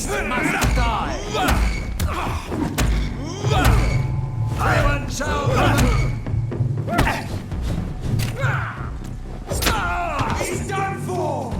beast must die! Tyrant shall he's done for!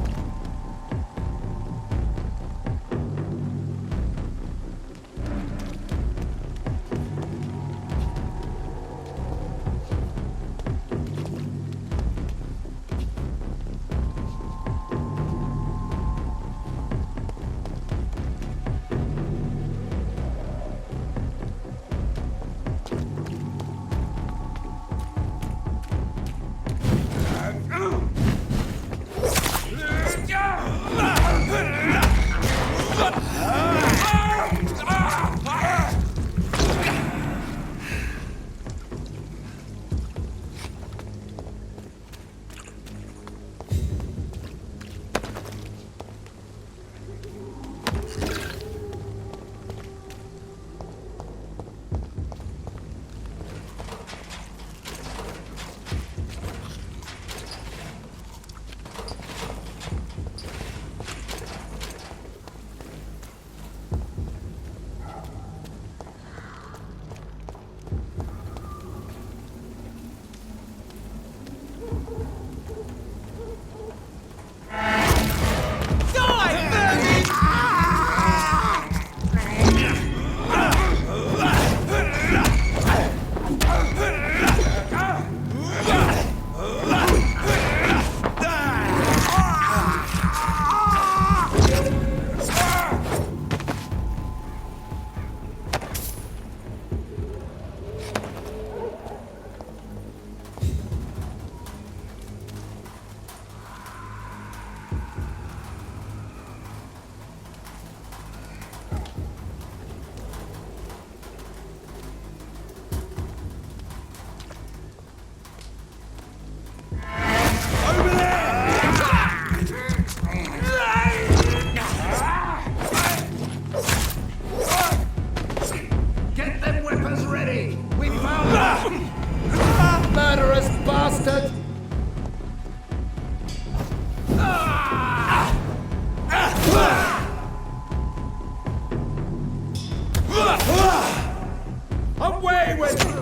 Murderous bastard! Away with you!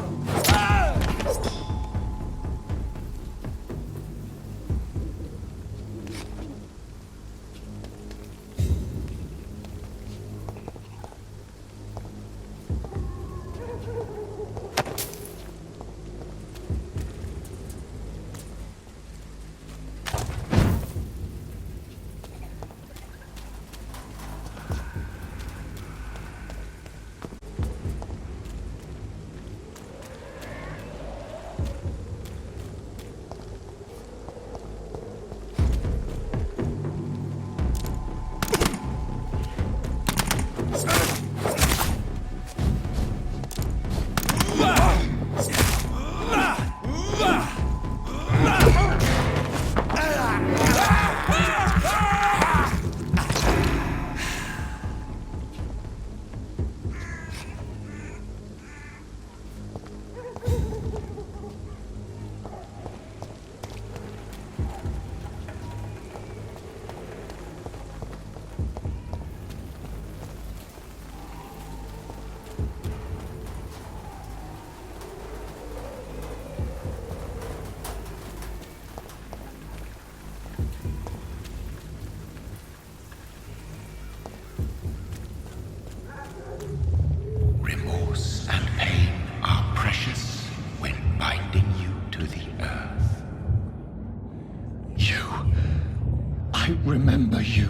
Remember you.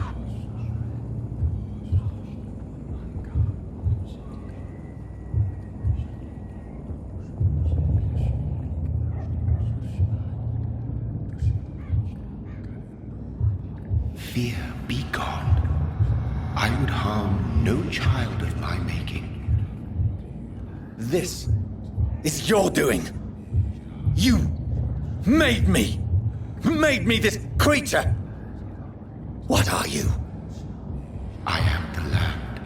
Fear be gone. I would harm no child of my making. This is your doing. You made me this creature. What are you? I am the land.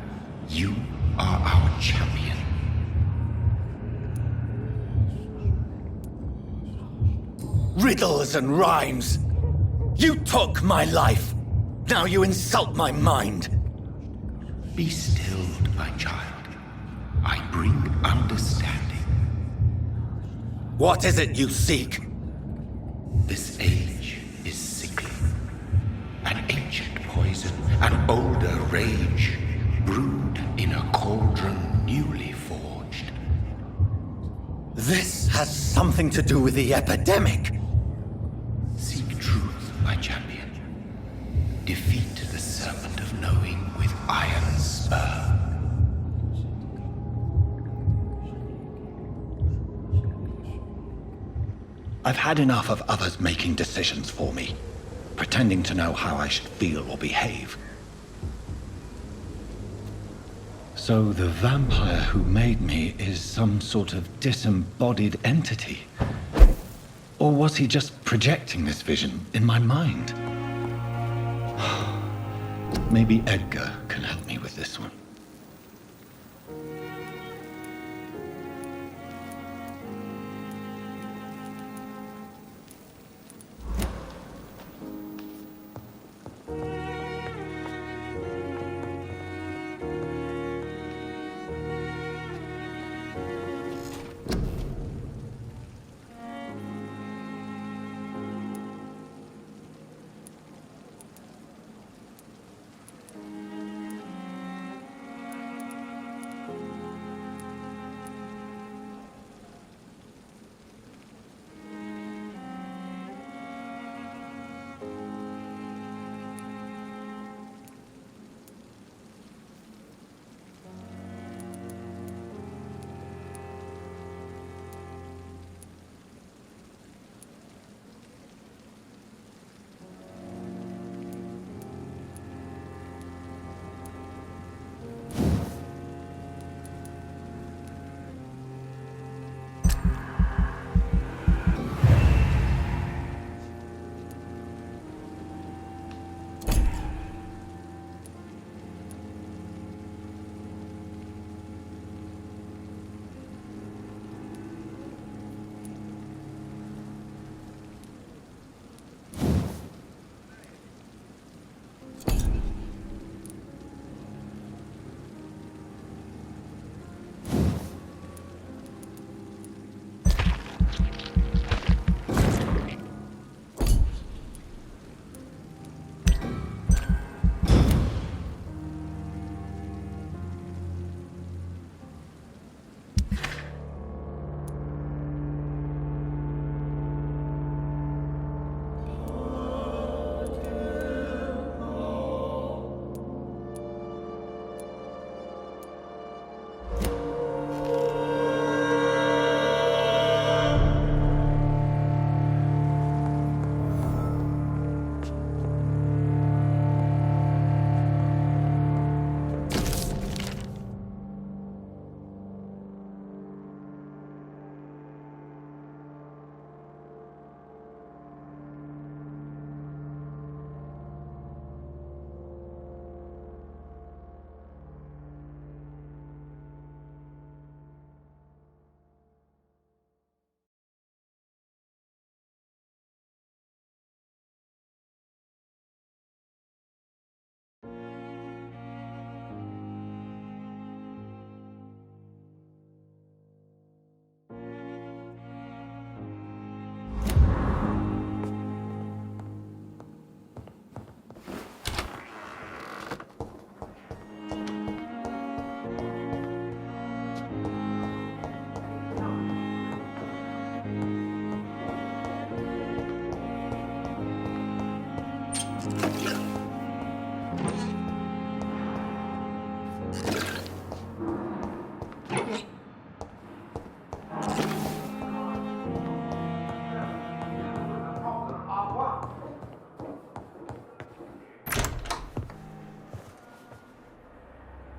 You are our champion. Riddles and rhymes. You took my life. Now you insult my mind. Be stilled, my child. I bring understanding. What is it you seek? This age is sickly. An ancient poison, an older rage, brewed in a cauldron newly forged. This has something to do with the epidemic. Seek truth, my champion. Defeat the serpent of knowing with iron spur. I've had enough of others making decisions for me, pretending to know how I should feel or behave. So the vampire who made me is some sort of disembodied entity? Or was he just projecting this vision in my mind? Maybe Edgar can help me with this one.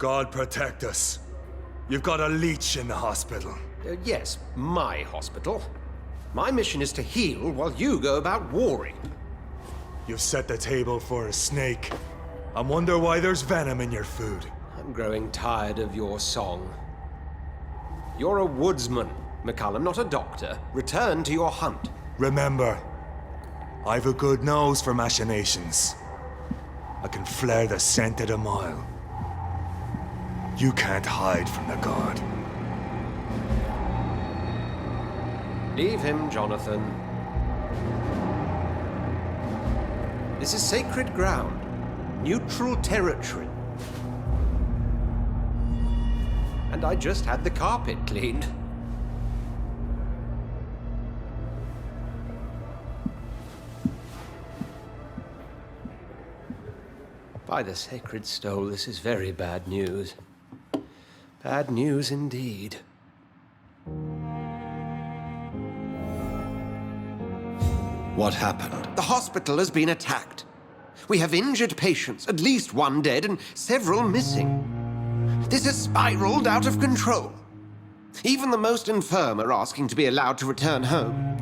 God protect us. You've got a leech in the hospital. Yes, my hospital. My mission is to heal while you go about warring. You've set the table for a snake. I wonder why there's venom in your food. I'm growing tired of your song. You're a woodsman, McCallum, not a doctor. Return to your hunt. Remember, I've a good nose for machinations. I can flare the scent at a mile. You can't hide from the god. Leave him, Jonathan. This is sacred ground. Neutral territory. And I just had the carpet cleaned. By the sacred stole, this is very bad news. Bad news indeed. What happened? The hospital has been attacked. We have injured patients, at least one dead and several missing. This has spiraled out of control. Even the most infirm are asking to be allowed to return home.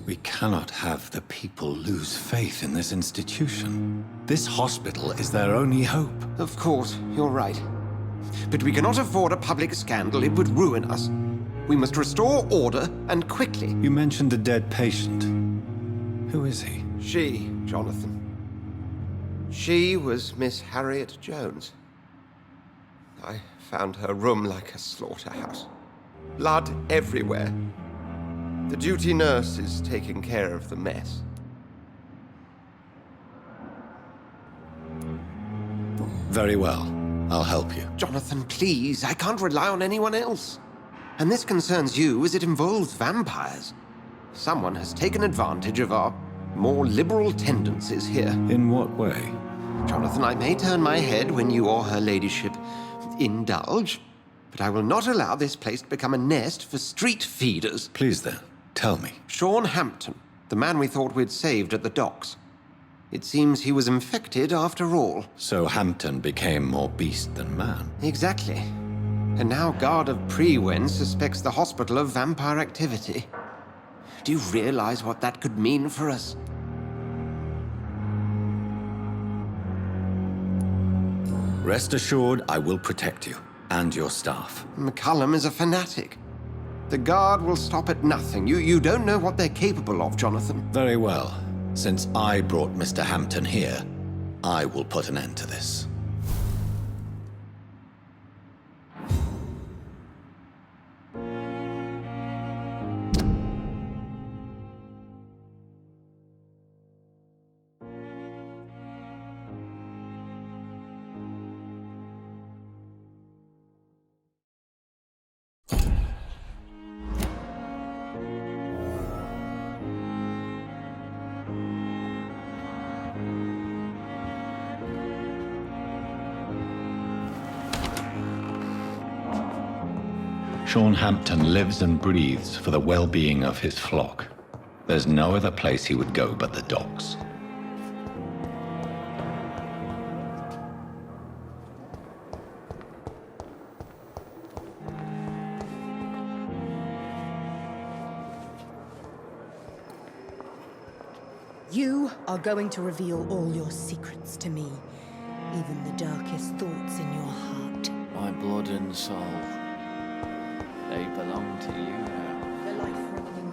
We cannot have the people lose faith in this institution. This hospital is their only hope. Of course, you're right. But we cannot afford a public scandal. It would ruin us. We must restore order, and quickly. You mentioned a dead patient. Who is he? She, Jonathan. She was Miss Harriet Jones. I found her room like a slaughterhouse. Blood everywhere. The duty nurse is taking care of the mess. Very well. I'll help you. Jonathan, please. I can't rely on anyone else. And this concerns you as it involves vampires. Someone has taken advantage of our more liberal tendencies here. In what way? Jonathan, I may turn my head when you or her ladyship indulge, but I will not allow this place to become a nest for street feeders. Please then, tell me. Sean Hampton, the man we thought we'd saved at the docks. It seems he was infected after all. So Hampton became more beast than man. Exactly. And now Guard of Prewen suspects the hospital of vampire activity. Do you realize what that could mean for us? Rest assured, I will protect you and your staff. McCullum is a fanatic. The Guard will stop at nothing. You don't know what they're capable of, Jonathan. Very well. Since I brought Mr. Hampton here, I will put an end to this. Sean Hampton lives and breathes for the well-being of his flock. There's no other place he would go but the docks. You are going to reveal all your secrets to me, even the darkest thoughts in your heart. My blood and soul, they belong to you now. The life-threatening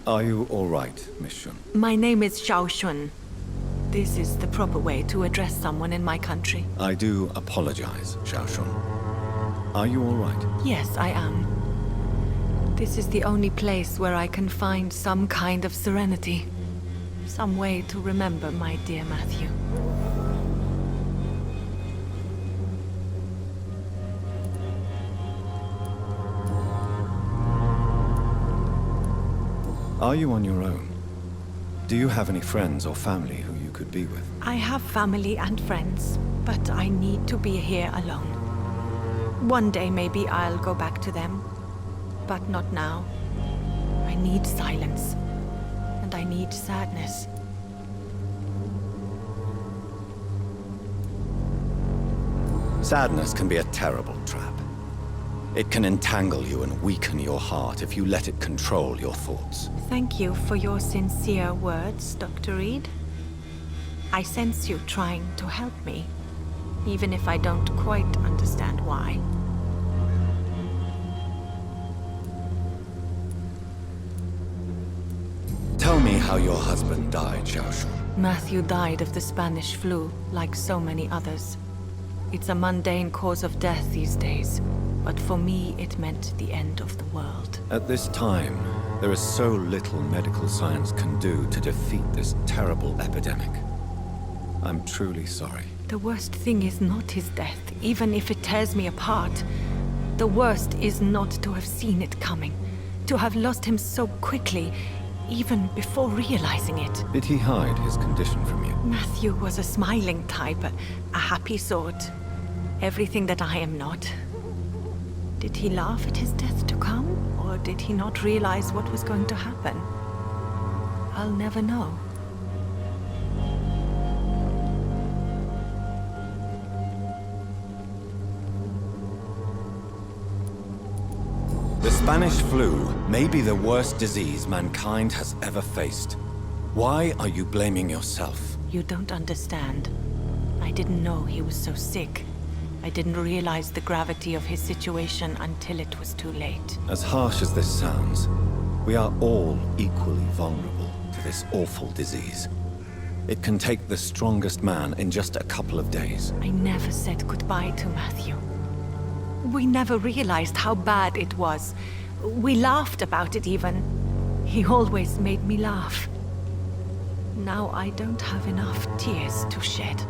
Are you all right, Miss Shun? My name is Xiao Shun. This is the proper way to address someone in my country. I do apologize, Xiao Shun. Are you all right? Yes, I am. This is the only place where I can find some kind of serenity. Some way to remember my dear Matthew. Are you on your own? Do you have any friends or family who you could be with? I have family and friends, but I need to be here alone. One day maybe I'll go back to them, but not now. I need silence, and I need sadness. Sadness can be a terrible trap. It can entangle you and weaken your heart if you let it control your thoughts. Thank you for your sincere words, Dr. Reed. I sense you trying to help me, even if I don't quite understand why. Tell me how your husband died, Xiao Shun. Matthew died of the Spanish flu, like so many others. It's a mundane cause of death these days, but for me it meant the end of the world. At this time, there is so little medical science can do to defeat this terrible epidemic. I'm truly sorry. The worst thing is not his death, even if it tears me apart. The worst is not to have seen it coming, to have lost him so quickly, even before realizing it. Did he hide his condition from you? Matthew was a smiling type, a happy sort. Everything that I am not. Did he laugh at his death to come, or did he not realize what was going to happen? I'll never know. The Spanish flu may be the worst disease mankind has ever faced. Why are you blaming yourself? You don't understand. I didn't know he was so sick. I didn't realize the gravity of his situation until it was too late. As harsh as this sounds, we are all equally vulnerable to this awful disease. It can take the strongest man in just a couple of days. I never said goodbye to Matthew. We never realized how bad it was. We laughed about it even. He always made me laugh. Now I don't have enough tears to shed.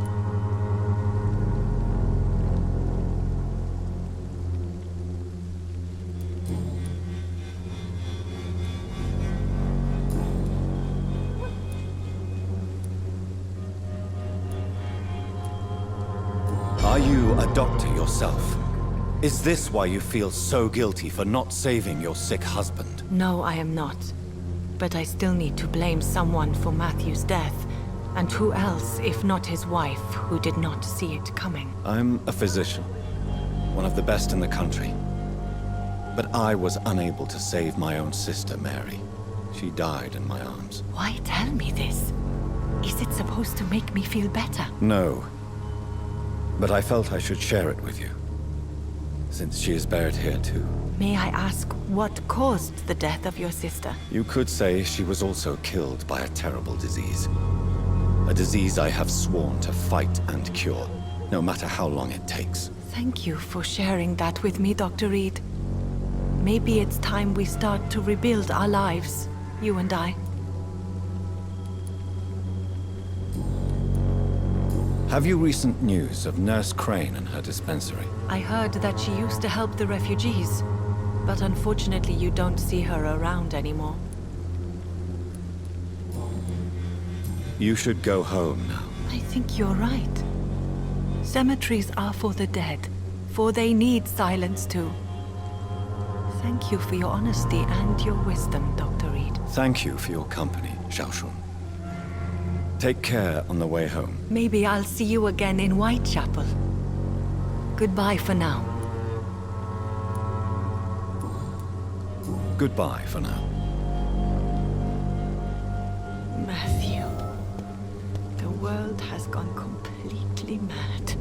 Are you a doctor yourself? Is this why you feel so guilty for not saving your sick husband? No, I am not. But I still need to blame someone for Matthew's death. And who else, if not his wife, who did not see it coming? I'm a physician, one of the best in the country. But I was unable to save my own sister, Mary. She died in my arms. Why tell me this? Is it supposed to make me feel better? No. But I felt I should share it with you, since she is buried here too. May I ask what caused the death of your sister? You could say she was also killed by a terrible disease. A disease I have sworn to fight and cure, no matter how long it takes. Thank you for sharing that with me, Dr. Reed. Maybe it's time we start to rebuild our lives, you and I. Have you recent news of Nurse Crane and her dispensary? I heard that she used to help the refugees, but unfortunately you don't see her around anymore. You should go home now. I think you're right. Cemeteries are for the dead, for they need silence too. Thank you for your honesty and your wisdom, Dr. Reed. Thank you for your company, Xiao Shun. Take care on the way home. Maybe I'll see you again in Whitechapel. Goodbye for now. Goodbye for now. Matthew, the world has gone completely mad.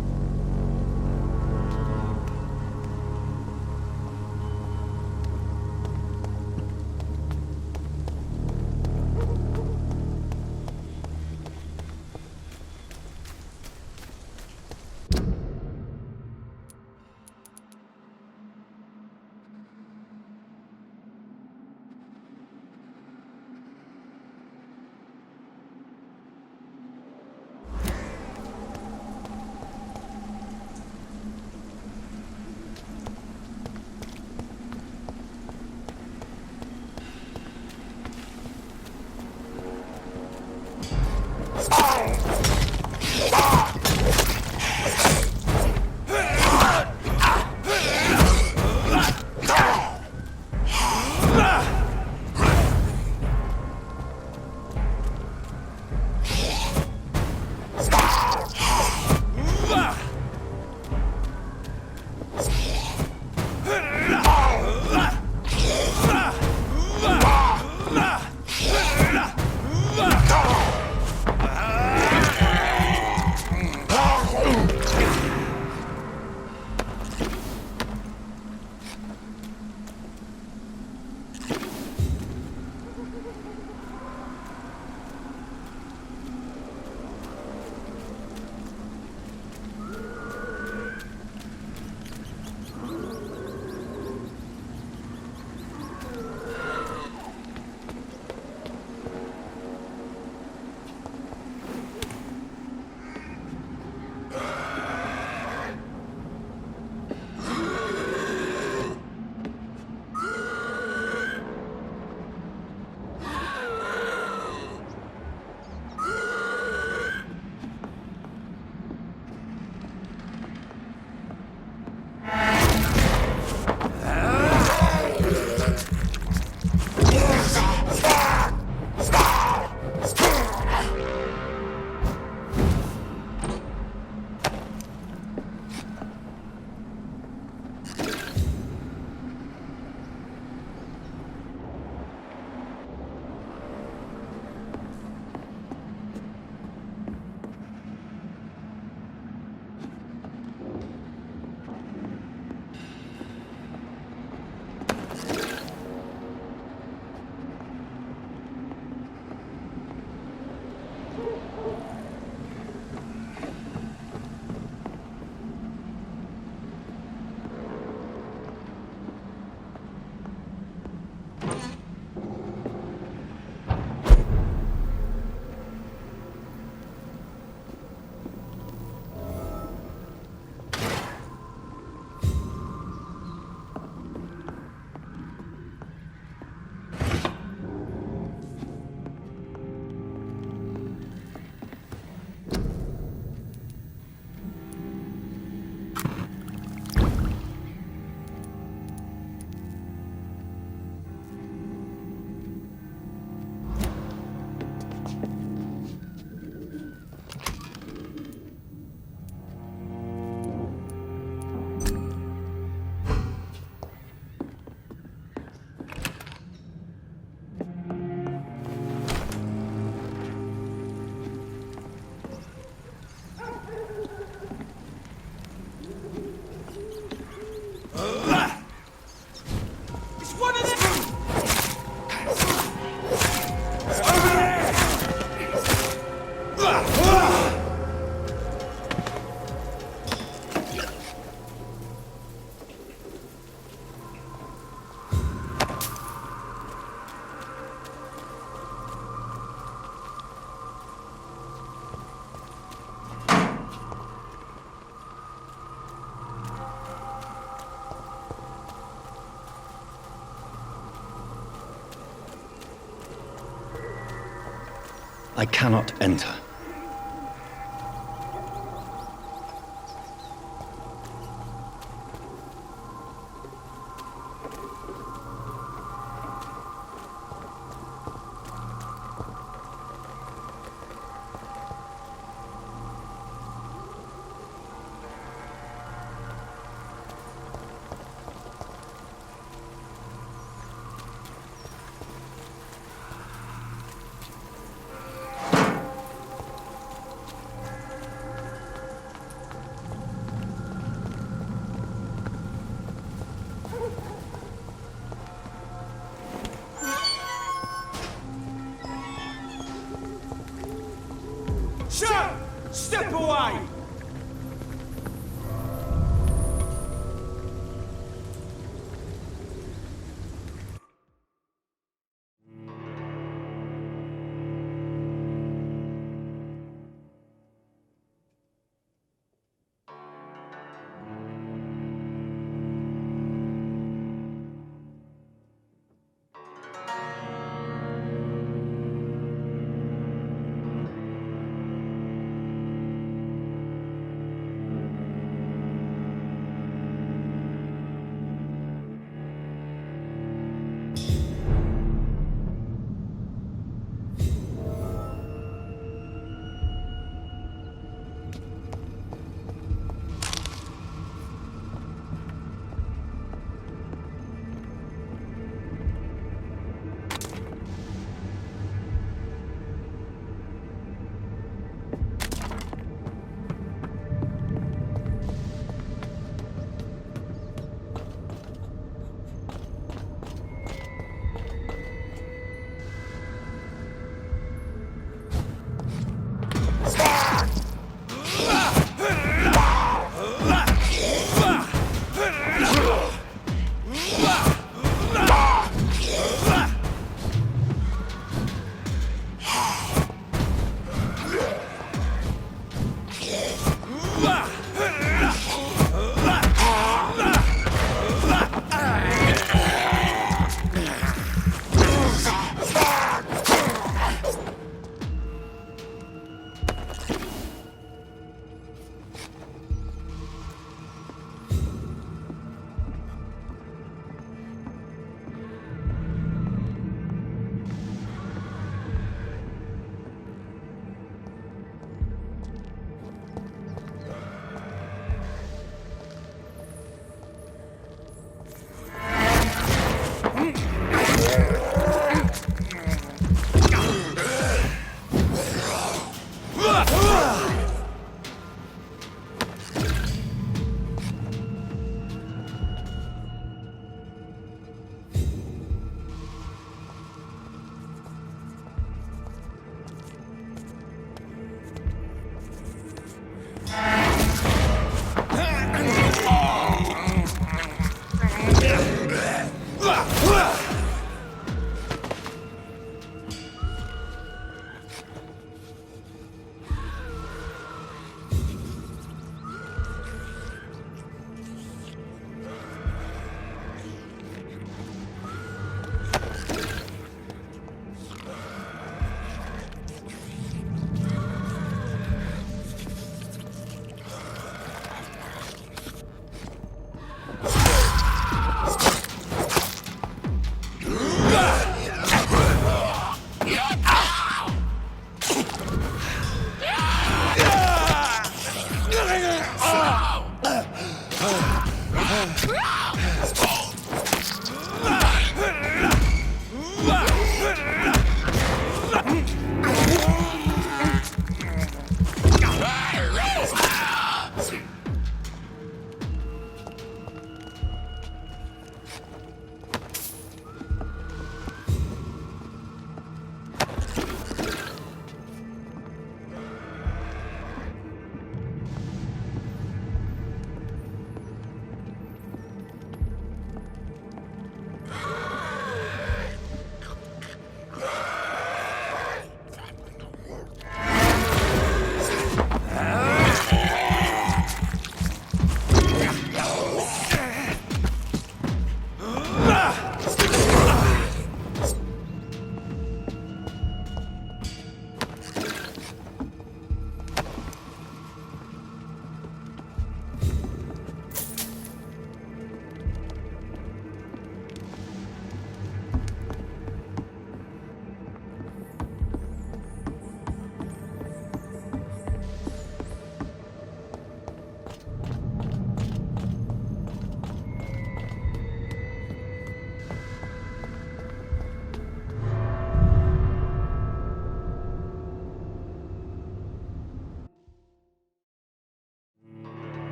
I cannot enter.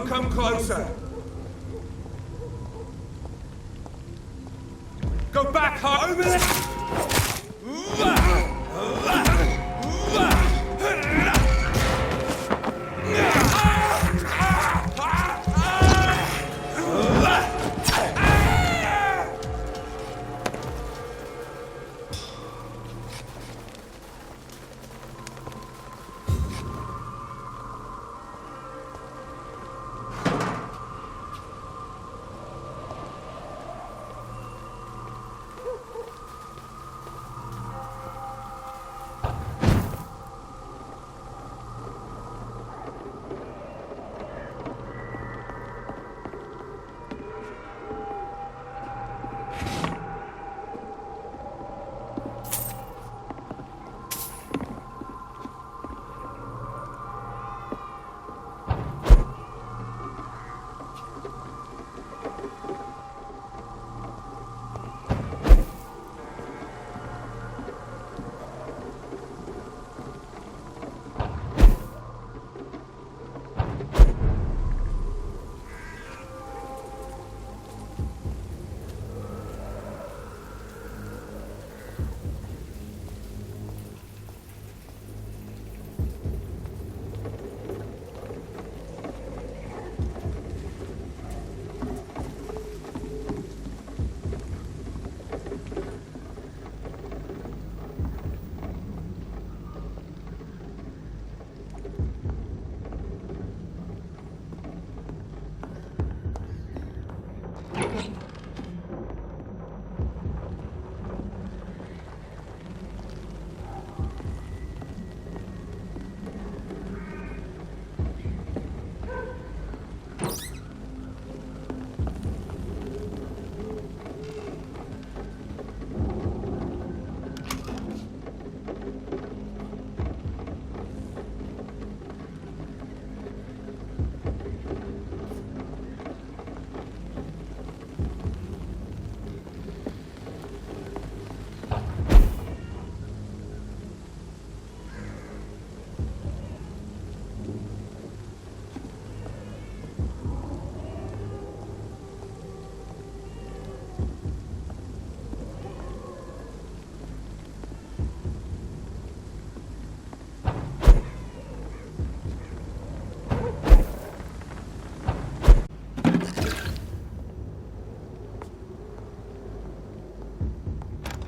Don't come closer! Go back, Hart! Over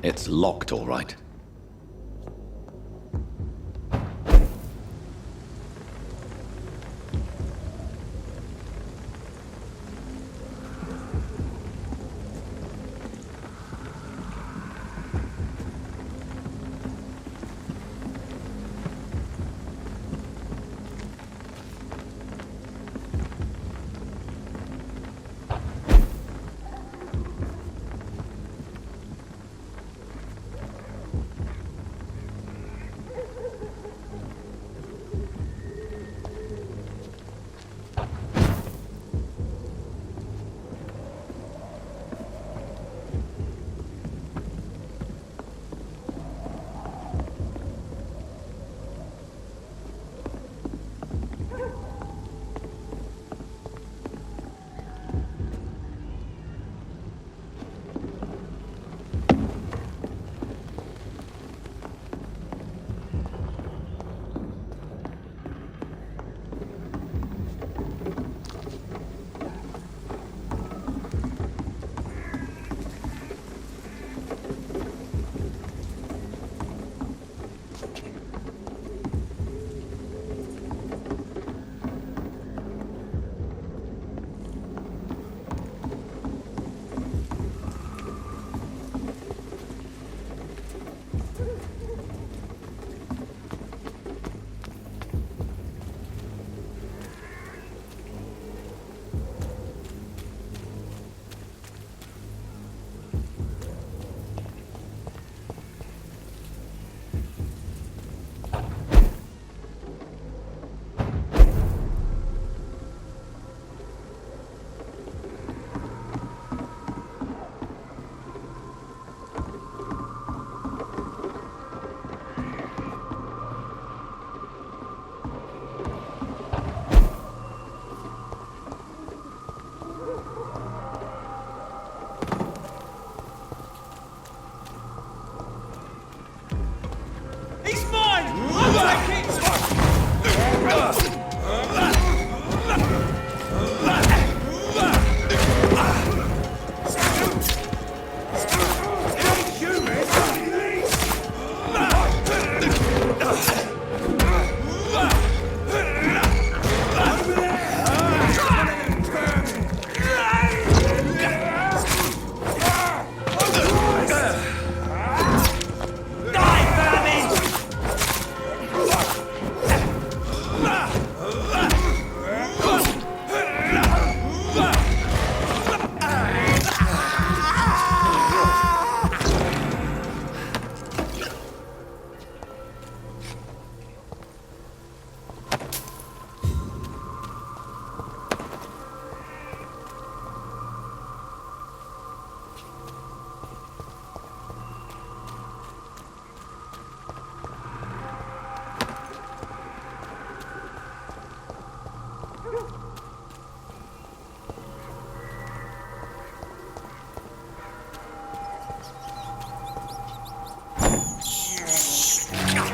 It's locked, all right.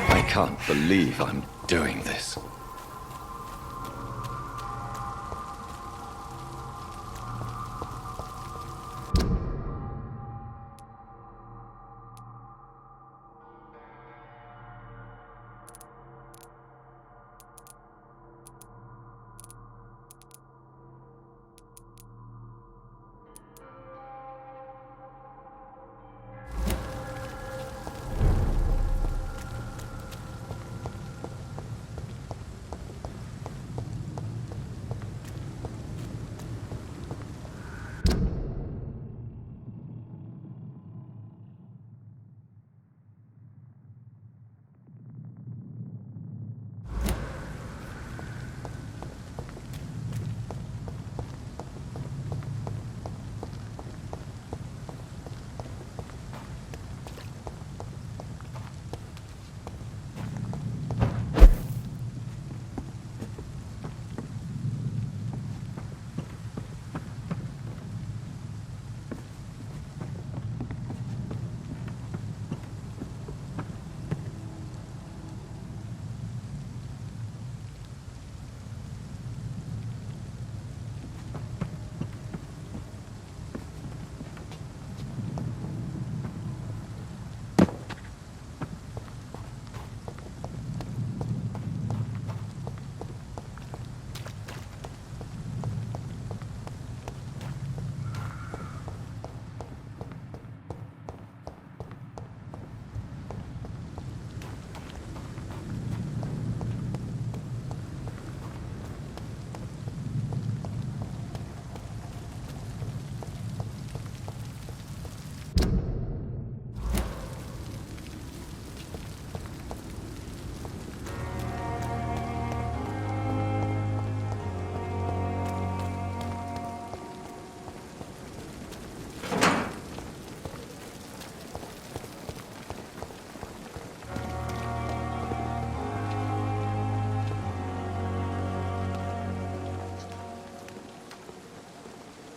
I can't believe I'm doing this.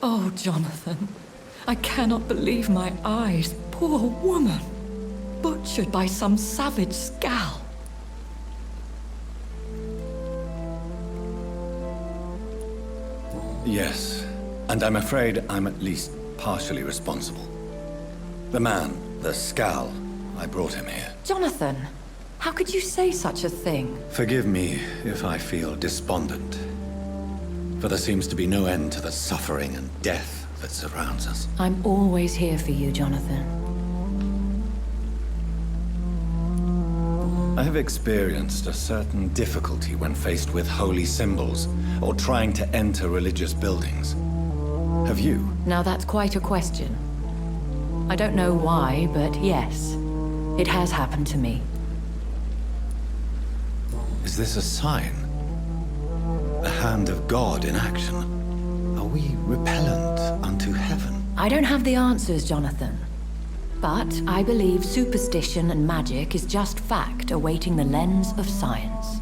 Oh, Jonathan, I cannot believe my eyes. Poor woman. Butchered by some savage scowl. Yes, and I'm afraid I'm at least partially responsible. The man, the Scowl, I brought him here. Jonathan, how could you say such a thing? Forgive me if I feel despondent, for there seems to be no end to the suffering and death that surrounds us. I'm always here for you, Jonathan. I have experienced a certain difficulty when faced with holy symbols or trying to enter religious buildings. Have you? Now that's quite a question. I don't know why, but yes, it has happened to me. Is this a sign? A hand of God in action? Are we repellent unto heaven? I don't have the answers, Jonathan. But I believe superstition and magic is just fact awaiting the lens of science.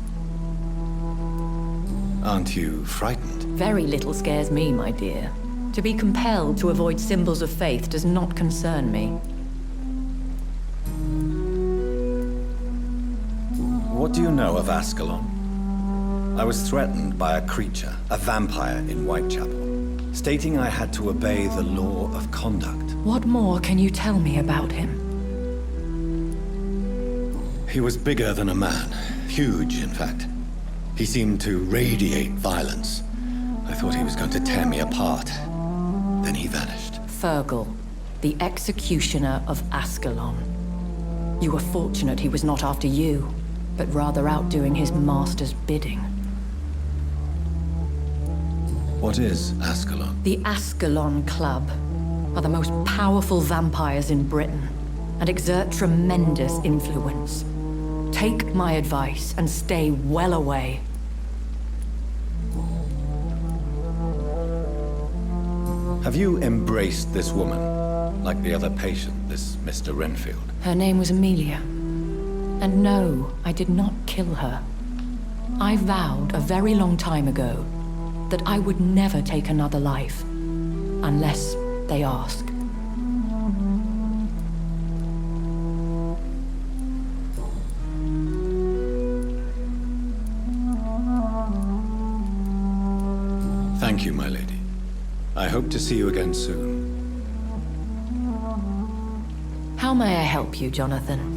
Aren't you frightened? Very little scares me, my dear. To be compelled to avoid symbols of faith does not concern me. What do you know of Ascalon? I was threatened by a creature, a vampire in Whitechapel, stating I had to obey the law of conduct. What more can you tell me about him? He was bigger than a man. Huge, in fact. He seemed to radiate violence. I thought he was going to tear me apart. Then he vanished. Fergal, the executioner of Ascalon. You were fortunate he was not after you, but rather out doing his master's bidding. What is Ascalon? The Ascalon Club are the most powerful vampires in Britain and exert tremendous influence. Take my advice and stay well away. Have you embraced this woman, like the other patient, this Mr. Renfield? Her name was Amelia. And no, I did not kill her. I vowed a very long time ago that I would never take another life, unless they ask. Thank you, my lady. I hope to see you again soon. How may I help you, Jonathan?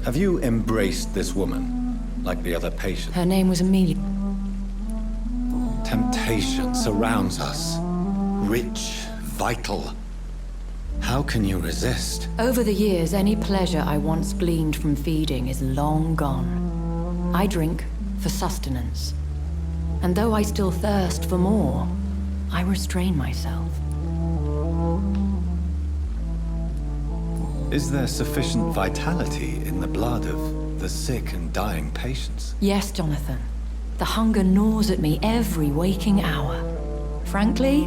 Have you embraced this woman, like the other patient? Her name was Amelia. Temptation surrounds us. Rich, vital. How can you resist? Over the years, any pleasure I once gleaned from feeding is long gone. I drink for sustenance. And though I still thirst for more, I restrain myself. Is there sufficient vitality in the blood of the sick and dying patients? Yes, Jonathan. The hunger gnaws at me every waking hour. Frankly,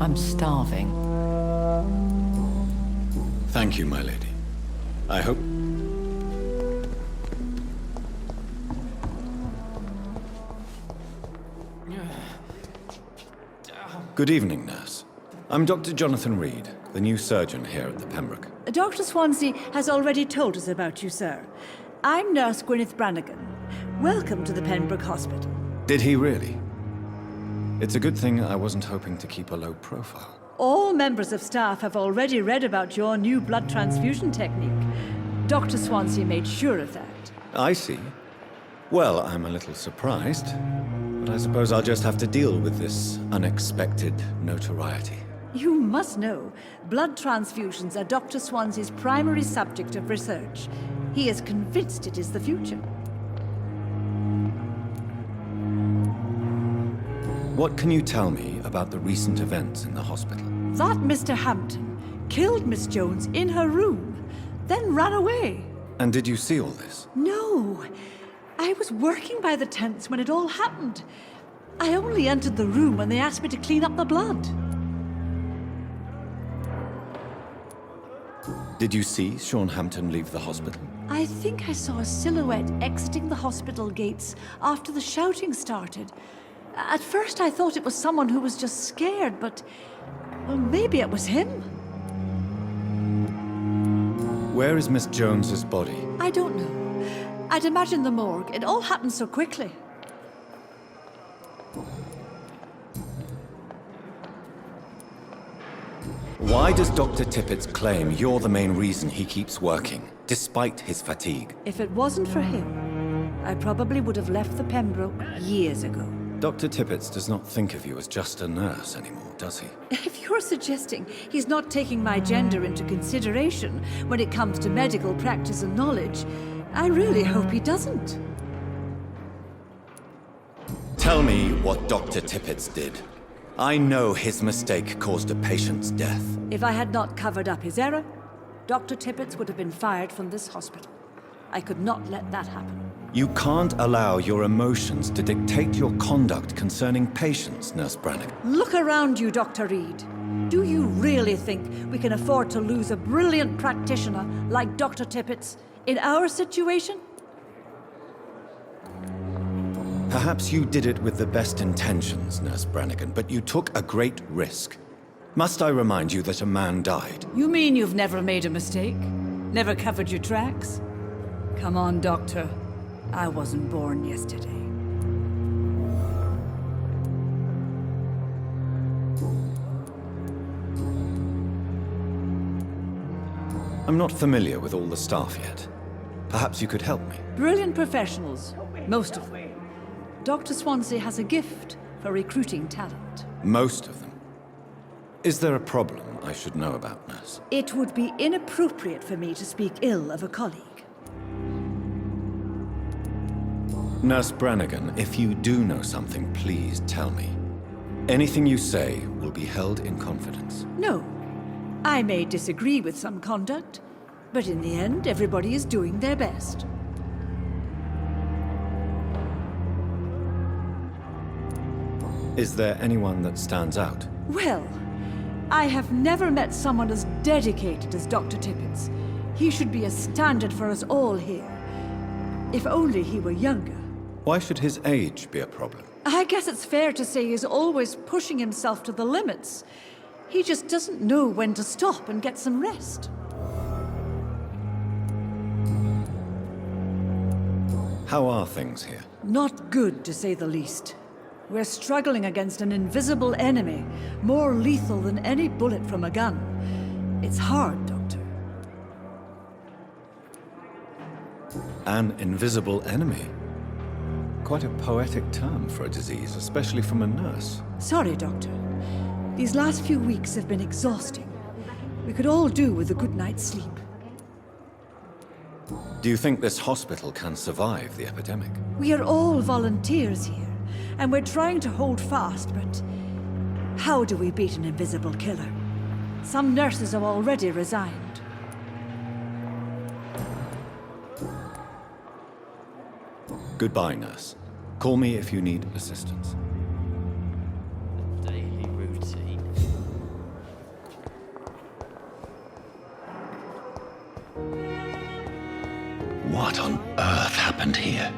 I'm starving. Thank you, my lady. I hope... Good evening, nurse. I'm Dr. Jonathan Reed, the new surgeon here at the Pembroke. Dr. Swansea has already told us about you, sir. I'm Nurse Gwyneth Brannigan. Welcome to the Pembroke Hospital. Did he really? It's a good thing I wasn't hoping to keep a low profile. All members of staff have already read about your new blood transfusion technique. Dr. Swansea made sure of that. I see. Well, I'm a little surprised, but I suppose I'll just have to deal with this unexpected notoriety. You must know, blood transfusions are Dr. Swansea's primary subject of research. He is convinced it is the future. What can you tell me about the recent events in the hospital? That Mr. Hampton killed Miss Jones in her room, then ran away. And did you see all this? No. I was working by the tents when it all happened. I only entered the room when they asked me to clean up the blood. Did you see Sean Hampton leave the hospital? I think I saw a silhouette exiting the hospital gates after the shouting started. At first I thought it was someone who was just scared, but... well, maybe it was him. Where is Miss Jones's body? I don't know. I'd imagine the morgue. It all happened so quickly. Why does Dr. Tippett's claim you're the main reason he keeps working, despite his fatigue? If it wasn't for him, I probably would have left the Pembroke years ago. Dr. Tippett does not think of you as just a nurse anymore, does he? If you're suggesting he's not taking my gender into consideration when it comes to medical practice and knowledge, I really hope he doesn't. Tell me what Dr. Tippett did. I know his mistake caused a patient's death. If I had not covered up his error, Dr. Tippett would have been fired from this hospital. I could not let that happen. You can't allow your emotions to dictate your conduct concerning patients, Nurse Brannigan. Look around you, Dr. Reed. Do you really think we can afford to lose a brilliant practitioner like Dr. Tippett in our situation? Perhaps you did it with the best intentions, Nurse Brannigan, but you took a great risk. Must I remind you that a man died? You mean you've never made a mistake? Never covered your tracks? Come on, Doctor. I wasn't born yesterday. I'm not familiar with all the staff yet. Perhaps you could help me. Brilliant professionals, most of them. Dr. Swansea has a gift for recruiting talent. Most of them. Is there a problem I should know about, nurse? It would be inappropriate for me to speak ill of a colleague. Nurse Brannigan, if you do know something, please tell me. Anything you say will be held in confidence. No. I may disagree with some conduct, but in the end, everybody is doing their best. Is there anyone that stands out? Well, I have never met someone as dedicated as Dr. Tippett. He should be a standard for us all here. If only he were younger. Why should his age be a problem? I guess it's fair to say he's always pushing himself to the limits. He just doesn't know when to stop and get some rest. How are things here? Not good, to say the least. We're struggling against an invisible enemy, more lethal than any bullet from a gun. It's hard, Doctor. An invisible enemy? Quite a poetic term for a disease, especially from a nurse. Sorry, Doctor. These last few weeks have been exhausting. We could all do with a good night's sleep. Do you think this hospital can survive the epidemic? We are all volunteers here, and we're trying to hold fast, but how do we beat an invisible killer? Some nurses have already resigned. Goodbye, nurse. Call me if you need assistance. Daily routine. What on earth happened here?